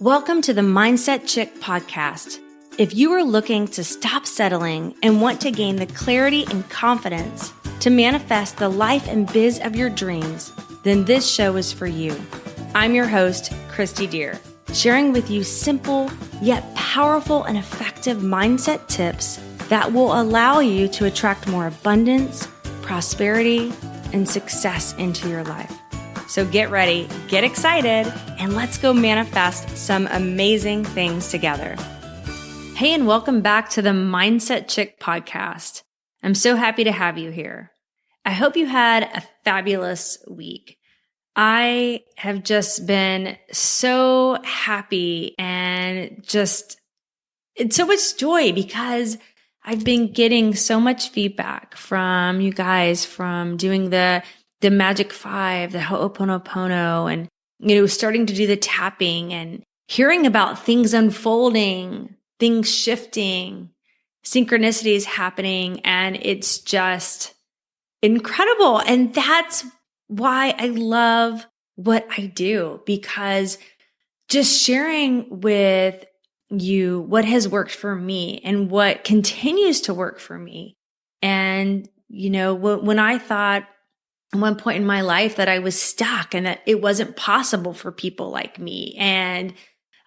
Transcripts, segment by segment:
Welcome to the Mindset Chick podcast. If you are looking to stop settling and want to gain the clarity and confidence to manifest the life and biz of your dreams, then this show is for you. I'm your host, Kristi 𝘸𝘸𝘸, sharing with you simple yet powerful and effective mindset tips that will allow you to attract more abundance, prosperity, and success into your life. So get ready, get excited, and let's go manifest some amazing things together. Hey, and welcome back to the Mindset Chick podcast. I'm so happy to have you here. I hope you had a fabulous week. I have just been so happy and just it's so much joy because I've been getting so much feedback from you guys from doing the Magic 5, the 𝘠𝘠𝘠𝘠𝘠, and, starting to do the tapping and hearing about things unfolding, things shifting, synchronicities happening. And it's just incredible. And that's why I love what I do, because just sharing with you what has worked for me and what continues to work for me. And, when I thought at one point in my life that I was stuck and that it wasn't possible for people like me. And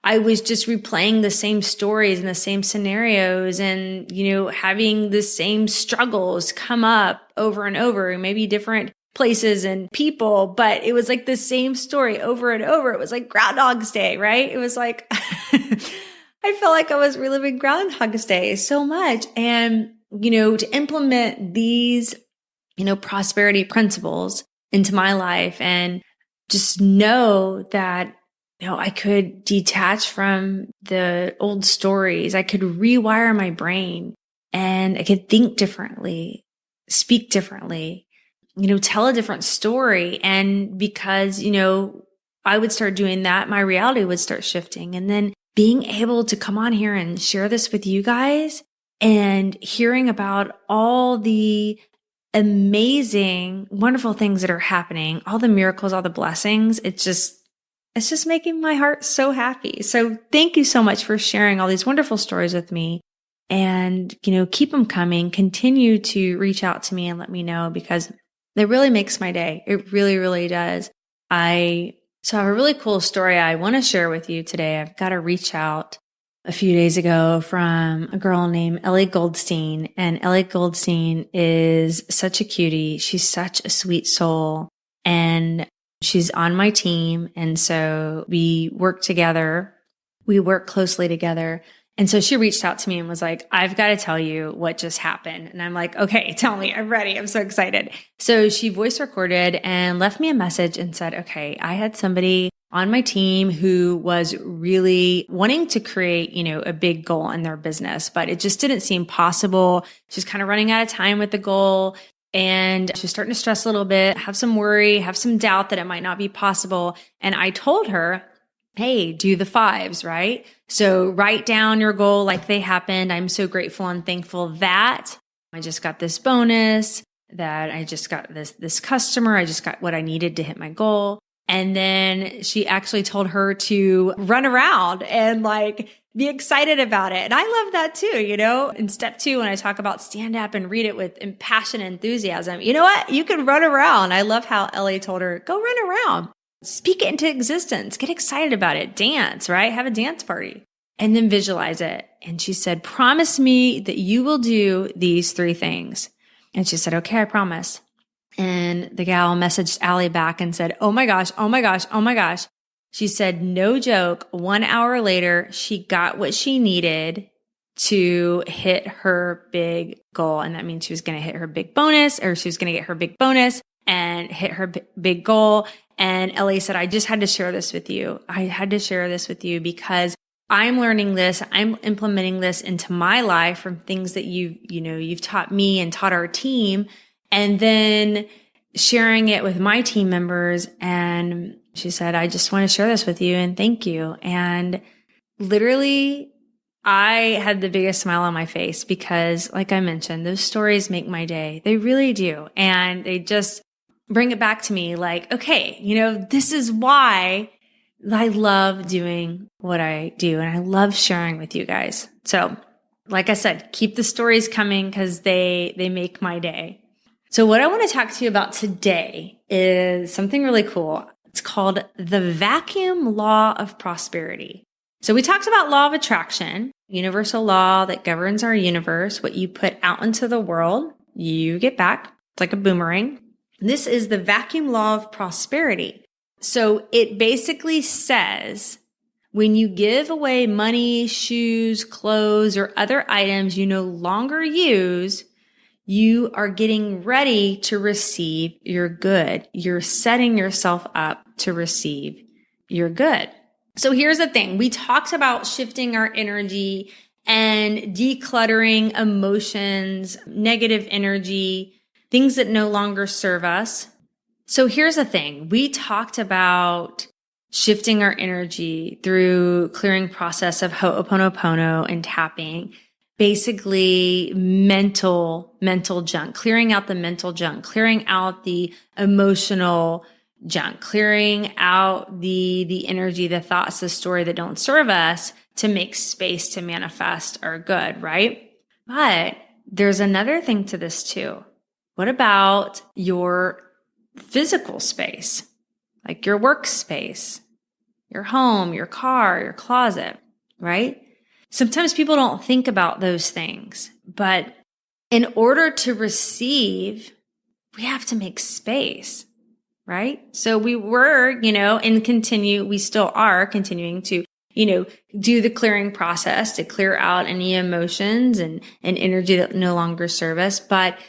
I was just replaying the same stories and the same scenarios and, having the same struggles come up over and over, maybe different places and people, but it was like the same story over and over. It was like Groundhog's Day, right? It was like, I felt like I was reliving Groundhog's Day so much. And, to implement these prosperity principles into my life and just know that, I could detach from the old stories. I could rewire my brain and I could think differently, speak differently, tell a different story. And because, I would start doing that, my reality would start shifting. And then being able to come on here and share this with you guys and hearing about all the amazing, wonderful things that are happening, all the miracles, all the blessings. It's just making my heart so happy. So thank you so much for sharing all these wonderful stories with me, and, keep them coming. Continue to reach out to me and let me know, because it really makes my day. It really, really does. So I have a really cool story I want to share with you today. I've got to reach out a few days ago from a girl named 𝘠𝘠𝘠𝘠𝘠, and 𝘠𝘠𝘠𝘠𝘠𝘠 is such a cutie. She's such a sweet soul, and she's on my team. And so we work together. We work closely together. And so she reached out to me and was like, I've got to tell you what just happened. And I'm like, okay, tell me. I'm ready. I'm so excited. So she voice recorded and left me a message and said, okay, I had somebody on my team who was really wanting to create, a big goal in their business, but it just didn't seem possible. She's kind of running out of time with the goal, and she's starting to stress a little bit, have some worry, have some doubt that it might not be possible. And I told her, hey, do the 5s, right? So write down your goal like they happened. I'm so grateful and thankful that I just got this bonus, that I just got this customer. I just got what I needed to hit my goal. And then she actually told her to run around and be excited about it. And I love that too, In step 2, when I talk about stand up and read it with passion and enthusiasm, you know what? You can run around. I love how Ellie told her, go run around, speak it into existence, get excited about it, dance, right? Have a dance party, and then visualize it. And she said, promise me that you will do these 3 things. And she said, okay, I promise. And the gal messaged Allie back and said, oh my gosh, oh my gosh, oh my gosh. She said, no joke, 1 hour later, she got what she needed to hit her big goal. And that means she was going to hit her big bonus, or she was going to get her big bonus and hit her big goal. And Ellie said, I just had to share this with you. I had to share this with you because I'm learning this. I'm implementing this into my life from things that you've taught me and taught our team, and then sharing it with my team members. And she said, I just want to share this with you and thank you. And literally, I had the biggest smile on my face because, like I mentioned, those stories make my day. They really do. And they just bring it back to me like, okay, this is why I love doing what I do and I love sharing with you guys. So like I said, keep the stories coming because they make my day. So what I want to talk to you about today is something really cool. It's called the vacuum law of prosperity. So we talked about law of attraction, universal law that governs our universe. What you put out into the world, you get back. It's like a boomerang. This is the vacuum law of prosperity. So it basically says when you give away money, shoes, clothes, or other items you no longer use, you are getting ready to receive your good. You're setting yourself up to receive your good. So here's the thing. We talked about shifting our energy and decluttering emotions, negative energy, things that no longer serve us. So here's the thing. We talked about shifting our energy through clearing process of Ho'oponopono and tapping, basically mental junk, clearing out the mental junk, clearing out the emotional junk, clearing out the energy, the thoughts, the story that don't serve us to make space to manifest our good, right? But there's another thing to this too. What about your physical space, like your workspace, your home, your car, your closet, right? Sometimes people don't think about those things, but in order to receive, we have to make space, right? So we were, we still are continuing to, do the clearing process to clear out any emotions and energy that no longer serve us. But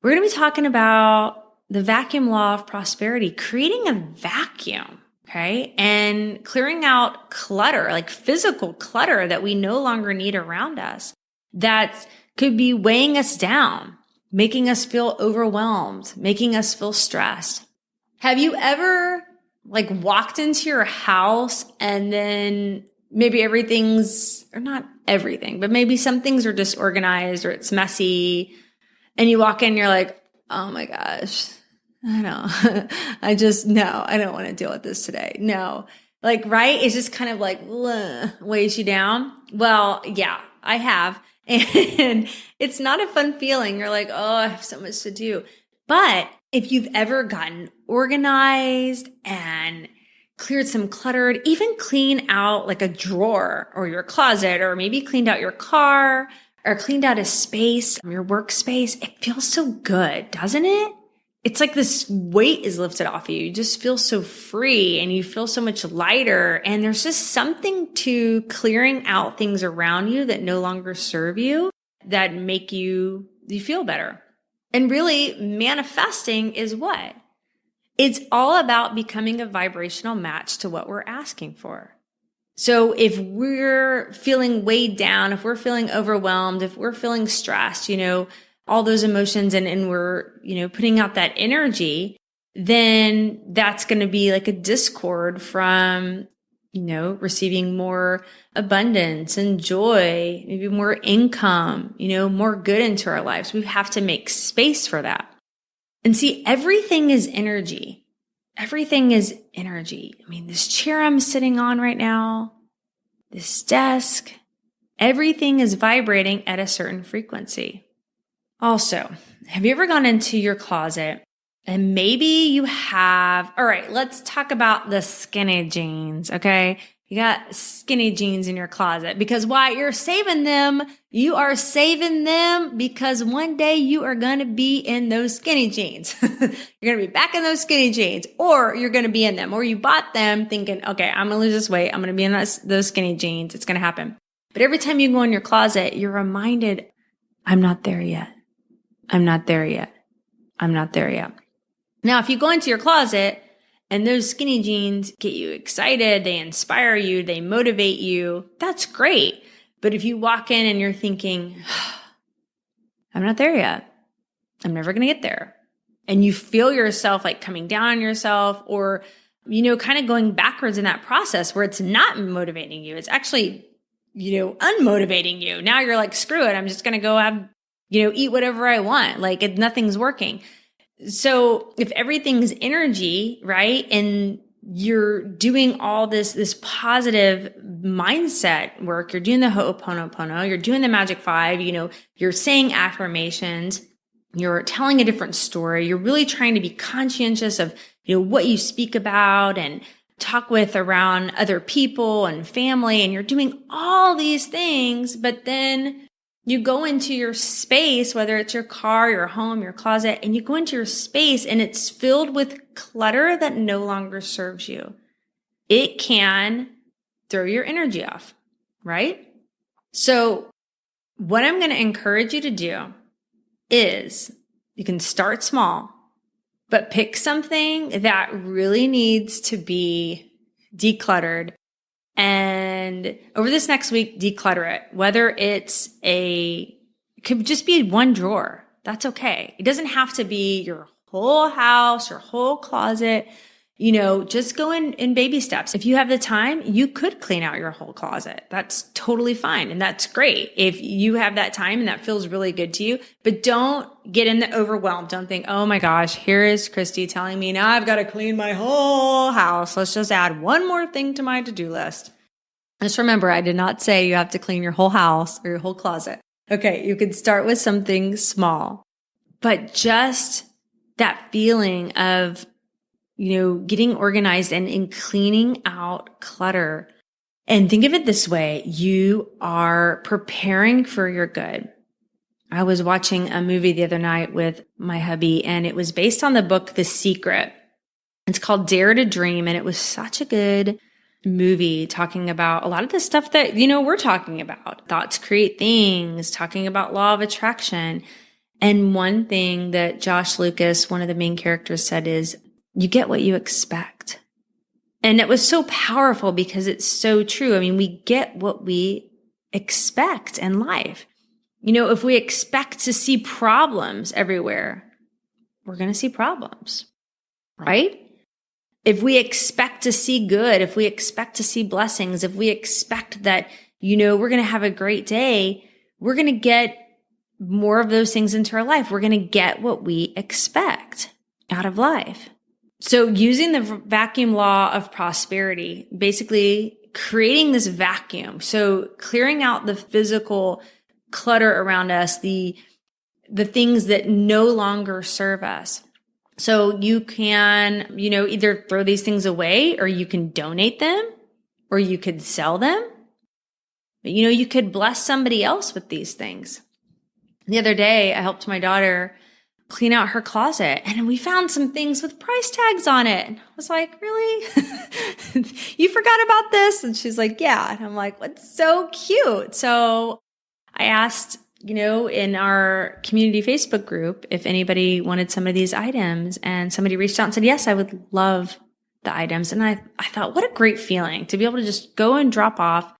we're going to be talking about the vacuum law of prosperity, creating a vacuum, okay? And clearing out clutter, like physical clutter that we no longer need around us that could be weighing us down, making us feel overwhelmed, making us feel stressed. Have you ever walked into your house and then maybe everything's, or not everything, but maybe some things are disorganized or it's messy and you walk in and you're like, oh my gosh, I know. I don't want to deal with this today. No. Right? It's just kind of weighs you down. Well, yeah, I have. And it's not a fun feeling. You're like, oh, I have so much to do. But if you've ever gotten organized and cleared some cluttered, even clean out like a drawer or your closet, or maybe cleaned out your car or cleaned out a space, your workspace, it feels so good, doesn't it? It's like this weight is lifted off of you. You just feel so free and you feel so much lighter. And there's just something to clearing out things around you that no longer serve you that make you feel better. And really manifesting is what? It's all about becoming a vibrational match to what we're asking for. So if we're feeling weighed down, if we're feeling overwhelmed, if we're feeling stressed, all those emotions and we're, putting out that energy, then that's going to be like a discord from, receiving more abundance and joy, maybe more income, more good into our lives. We have to make space for that. And see, everything is energy. Everything is energy. I mean, this chair I'm sitting on right now, this desk, everything is vibrating at a certain frequency. Also, have you ever gone into your closet and maybe you have, all right, let's talk about the skinny jeans, okay? You got skinny jeans in your closet because why? You're saving them. You are saving them because one day you are going to be in those skinny jeans. You're going to be back in those skinny jeans, or you're going to be in them, or you bought them thinking, okay, I'm going to lose this weight. I'm going to be in those skinny jeans. It's going to happen. But every time you go in your closet, you're reminded, I'm not there yet. I'm not there yet. I'm not there yet. Now, if you go into your closet and those skinny jeans get you excited, they inspire you, they motivate you, that's great. But if you walk in and you're thinking, I'm not there yet. I'm never going to get there. And you feel yourself coming down on yourself or, kind of going backwards in that process where it's not motivating you. It's actually, unmotivating you. Now you're like, screw it. I'm just going to go have, eat whatever I want. Nothing's working. So if everything's energy, right? And you're doing all this positive mindset work. You're doing the 𝘎𝑰𝑙𝑙𝑒, you're doing the Magic 5, you're saying affirmations, you're telling a different story. You're really trying to be conscientious of, what you speak about and talk with around other people and family. And you're doing all these things, but then you go into your space, whether it's your car, your home, your closet, and you go into your space and it's filled with clutter that no longer serves you. It can throw your energy off, right? So what I'm going to encourage you to do is you can start small, but pick something that really needs to be decluttered. And over this next week, declutter it. Whether it could just be one drawer. That's okay. It doesn't have to be your whole house, your whole closet. Just go in baby steps. If you have the time, you could clean out your whole closet. That's totally fine. And that's great if you have that time and that feels really good to you. But don't get in the overwhelm. Don't think, oh my gosh, here is Kristi telling me now I've got to clean my whole house. Let's just add one more thing to my to-do list. Just remember, I did not say you have to clean your whole house or your whole closet. Okay, you can start with something small, but just that feeling of getting organized and cleaning out clutter. And think of it this way. You are preparing for your good. I was watching a movie the other night with my hubby, and it was based on the book, The Secret. It's called Dare to Dream. And it was such a good movie talking about a lot of the stuff that, we're talking about. Thoughts create things, talking about law of attraction. And one thing that Josh Lucas, one of the main characters, said is, you get what you expect. And it was so powerful because it's so true. I mean, we get what we expect in life. If we expect to see problems everywhere, we're going to see problems, right? If we expect to see good, if we expect to see blessings, if we expect that, we're going to have a great day, we're going to get more of those things into our life. We're going to get what we expect out of life. So using the vacuum law of prosperity, basically creating this vacuum. So clearing out the physical clutter around us, the things that no longer serve us. So you can, either throw these things away, or you can donate them, or you could sell them. But you could bless somebody else with these things. The other day, I helped my daughter clean out her closet, and we found some things with price tags on it. And I was like, really? You forgot about this? And she's like, yeah. And I'm like, what's so cute? So I asked, in our community Facebook group, if anybody wanted some of these items, and somebody reached out and said, yes, I would love the items. And I thought, what a great feeling to be able to just go and drop off,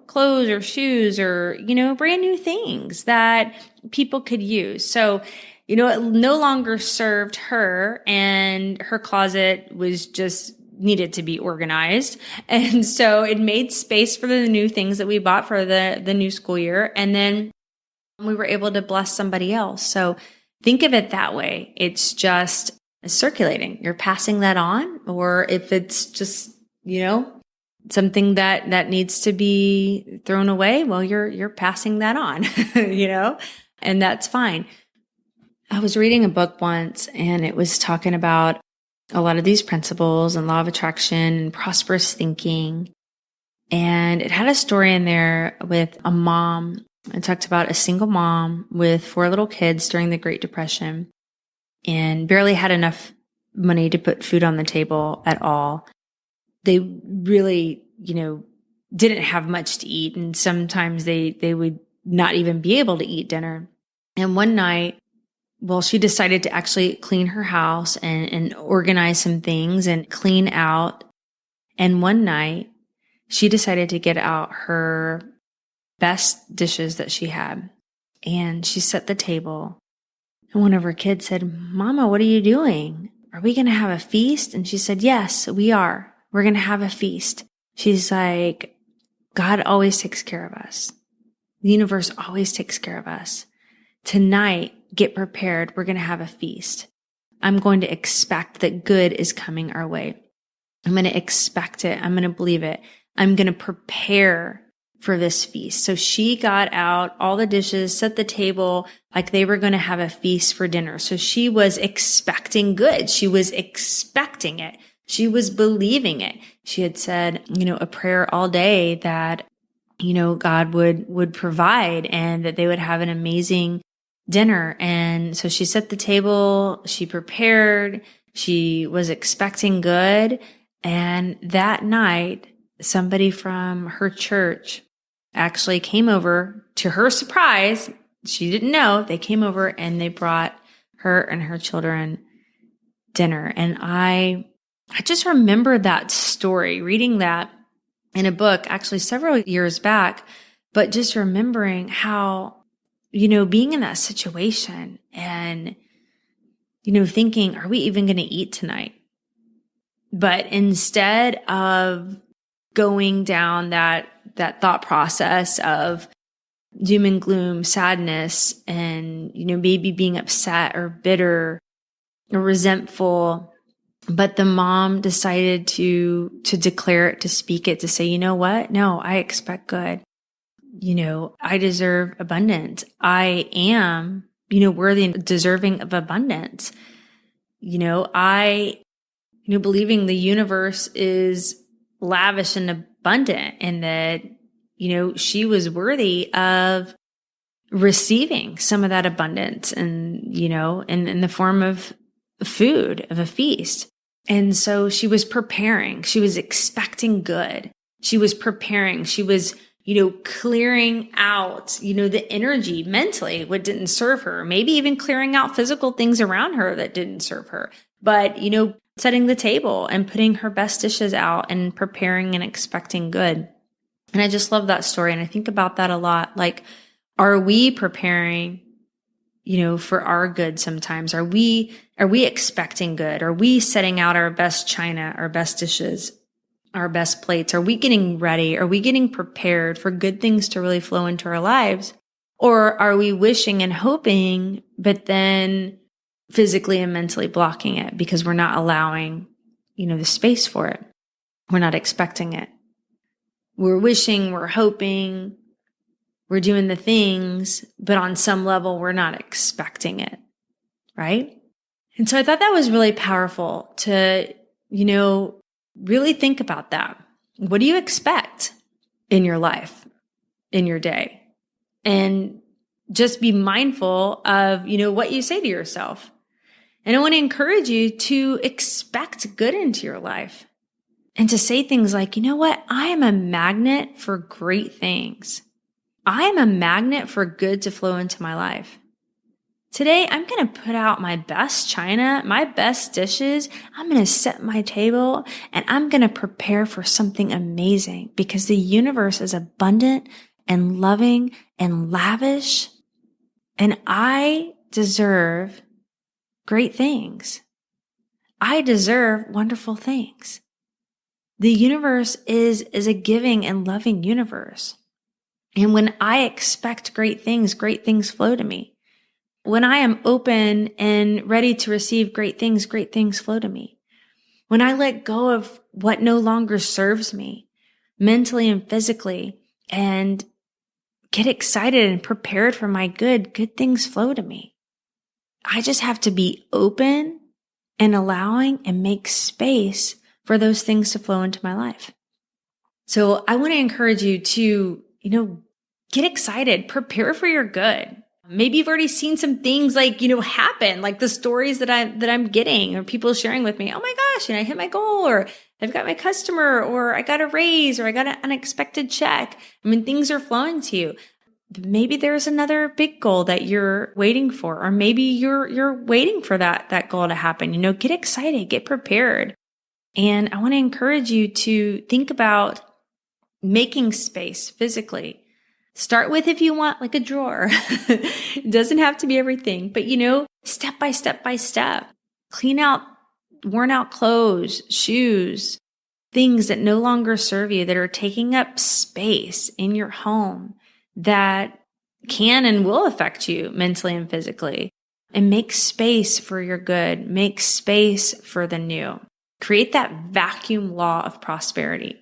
clothes or shoes or, brand new things that people could use. So, it no longer served her, and her closet was just needed to be organized. And so it made space for the new things that we bought for the new school year. And then we were able to bless somebody else. So think of it that way. It's just circulating. You're passing that on. Or if it's just, something that needs to be thrown away, well, you're passing that on, and that's fine. I was reading a book once, and it was talking about a lot of these principles and law of attraction and prosperous thinking. And it had a story in there with a mom. It talked about a single mom with 4 little kids during the Great Depression, and barely had enough money to put food on the table at all. They really, didn't have much to eat. And sometimes they would not even be able to eat dinner. And one night, she decided to actually clean her house and organize some things and clean out. And one night, she decided to get out her best dishes that she had. And she set the table. And one of her kids said, Mama, what are you doing? Are we going to have a feast? And she said, yes, we are. We're going to have a feast. She's like, God always takes care of us. The universe always takes care of us. Tonight, get prepared. We're going to have a feast. I'm going to expect that good is coming our way. I'm going to expect it. I'm going to believe it. I'm going to prepare for this feast. So she got out all the dishes, set the table like they were going to have a feast for dinner. So she was expecting good. She was expecting it. She was believing it. She had said, a prayer all day that, God would provide and that they would have an amazing dinner. And so she set the table, she prepared, she was expecting good. And that night, somebody from her church actually came over. To her surprise, she didn't know, they came over and they brought her and her children dinner. And I just remembered that story, reading that in a book actually several years back, but just remembering how, being in that situation and, thinking, are we even going to eat tonight? But instead of going down that thought process of doom and gloom, sadness, and, maybe being upset or bitter or resentful, but the mom decided to declare it, to speak it, to say, you know what? No, I expect good. I deserve abundance. I am, worthy and deserving of abundance. Believing the universe is lavish and abundant, and that, she was worthy of receiving some of that abundance and, in the form of food, of a feast. And so she was preparing. She was expecting good. She was preparing. She was, clearing out, the energy mentally, what didn't serve her, maybe even clearing out physical things around her that didn't serve her. But, setting the table and putting her best dishes out and preparing and expecting good. And I just love that story. And I think about that a lot. Like, are we preparing, for our good sometimes? Are we expecting good? Are we setting out our best china, our best dishes, our best plates? Are we getting ready? Are we getting prepared for good things to really flow into our lives? Or are we wishing and hoping, but then physically and mentally blocking it because we're not allowing, the space for it? We're not expecting it. We're wishing, we're hoping, we're doing the things, but on some level, we're not expecting it, right? And so I thought that was really powerful to, really think about that. What do you expect in your life, in your day? And just be mindful of, what you say to yourself. And I want to encourage you to expect good into your life and to say things like, I am a magnet for great things. I am a magnet for good to flow into my life. Today, I'm going to put out my best china, my best dishes. I'm going to set my table and I'm going to prepare for something amazing because the universe is abundant and loving and lavish. And I deserve great things. I deserve wonderful things. The universe is a giving and loving universe. And when I expect great things flow to me. When I am open and ready to receive great things flow to me. When I let go of what no longer serves me, mentally and physically, and get excited and prepared for my good things flow to me. I just have to be open and allowing and make space for those things to flow into my life. So I want to encourage you to, get excited, prepare for your good. Maybe you've already seen some things happen, like the stories that I'm getting or people sharing with me. Oh my gosh, I hit my goal, or I've got my customer, or I got a raise, or I got an unexpected check. Things are flowing to you. Maybe there's another big goal that you're waiting for, or maybe you're waiting for that goal to happen. Get excited, get prepared. And I want to encourage you to think about making space physically. Start with, if you want, like a drawer. It doesn't have to be everything, but step by step. Clean out worn out clothes, shoes, things that no longer serve you, that are taking up space in your home, that can and will affect you mentally and physically. And make space for your good. Make space for the new. create that vacuum law of prosperity.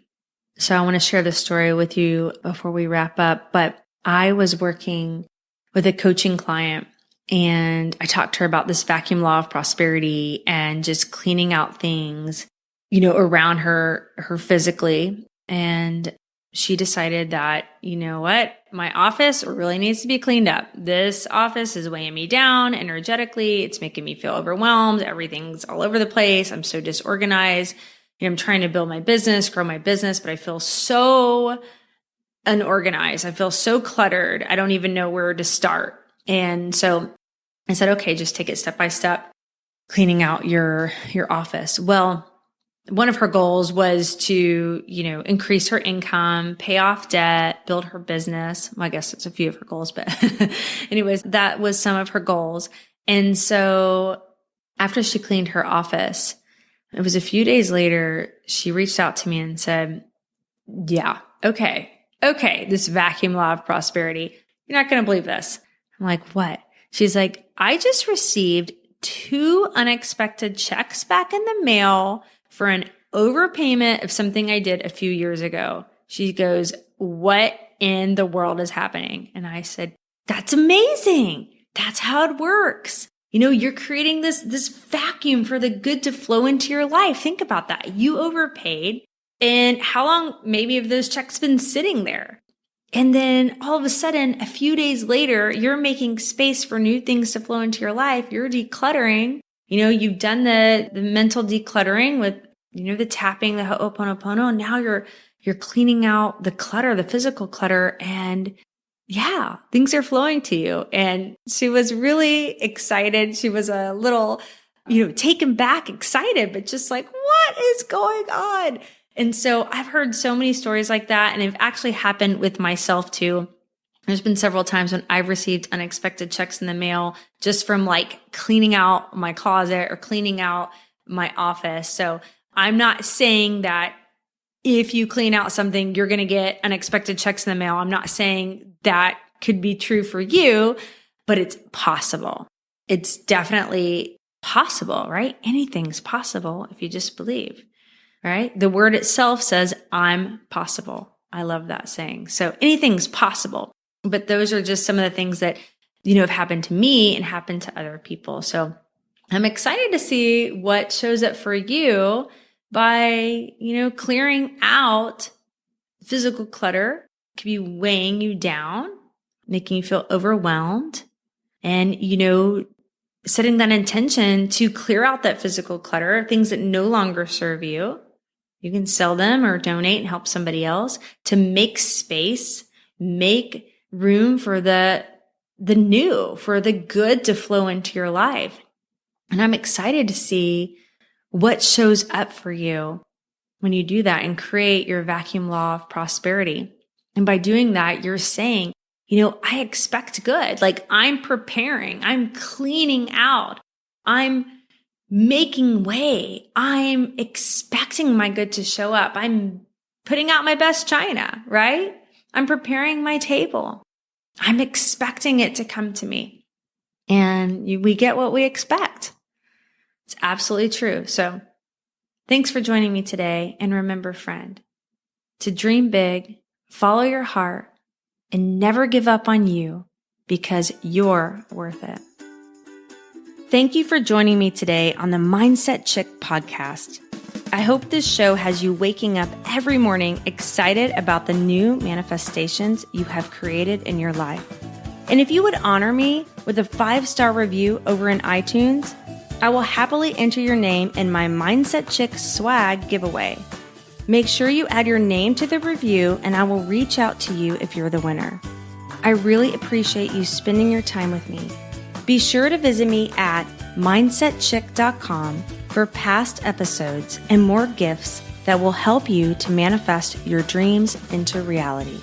So I want to share this story with you before we wrap up, but I was working with a coaching client and I talked to her about this vacuum law of prosperity and just cleaning out things, around her physically. And she decided that, you know what, my office really needs to be cleaned up. This office is weighing me down energetically. It's making me feel overwhelmed. Everything's all over the place. I'm so disorganized. I'm trying to build my business, grow my business, but I feel so unorganized. I feel so cluttered. I don't even know where to start. And so I said, okay, just take it step by step, cleaning out your office. Well, one of her goals was to, increase her income, pay off debt, build her business. Well, I guess it's a few of her goals, but anyways, that was some of her goals. And so after she cleaned her office, it was a few days later, she reached out to me and said, yeah, okay, this vacuum law of prosperity. You're not going to believe this. I'm like, what? She's like, I just received 2 unexpected checks back in the mail for an overpayment of something I did a few years ago. She goes, what in the world is happening? And I said, that's amazing. That's how it works. You're creating this vacuum for the good to flow into your life. Think about that. You overpaid. And how long maybe have those checks been sitting there? And then all of a sudden, a few days later, you're making space for new things to flow into your life. You're decluttering. You've done the mental decluttering with, the tapping, the ho'oponopono. And now you're cleaning out the clutter, the physical clutter. And yeah, things are flowing to you. And she was really excited. She was a little, taken back, excited, but just like, what is going on? And so I've heard so many stories like that. And it's actually happened with myself too. There's been several times when I've received unexpected checks in the mail just from like cleaning out my closet or cleaning out my office. So I'm not saying that if you clean out something, you're going to get unexpected checks in the mail. I'm not saying that could be true for you, but it's possible. It's definitely possible, right? Anything's possible if you just believe, right? The word itself says, I'm possible. I love that saying. So anything's possible, but those are just some of the things that, have happened to me and happened to other people. So I'm excited to see what shows up for you by, clearing out physical clutter. It could be weighing you down, making you feel overwhelmed, and, setting that intention to clear out that physical clutter, things that no longer serve you. You can sell them or donate and help somebody else to make space, make room for the new, for the good to flow into your life. And I'm excited to see what shows up for you when you do that and create your vacuum law of prosperity. And by doing that, you're saying, I expect good. Like I'm preparing, I'm cleaning out, I'm making way, I'm expecting my good to show up. I'm putting out my best china, right? I'm preparing my table. I'm expecting it to come to me. And we get what we expect. It's absolutely true. So thanks for joining me today. And remember, friend, to dream big, follow your heart, and never give up on you because you're worth it. Thank you for joining me today on the Mindset Chick podcast. I hope this show has you waking up every morning excited about the new manifestations you have created in your life. And if you would honor me with a 5-star review over in iTunes, I will happily enter your name in my Mindset Chick swag giveaway. Make sure you add your name to the review and I will reach out to you if you're the winner. I really appreciate you spending your time with me. Be sure to visit me at mindsetchick.com for past episodes and more gifts that will help you to manifest your dreams into reality.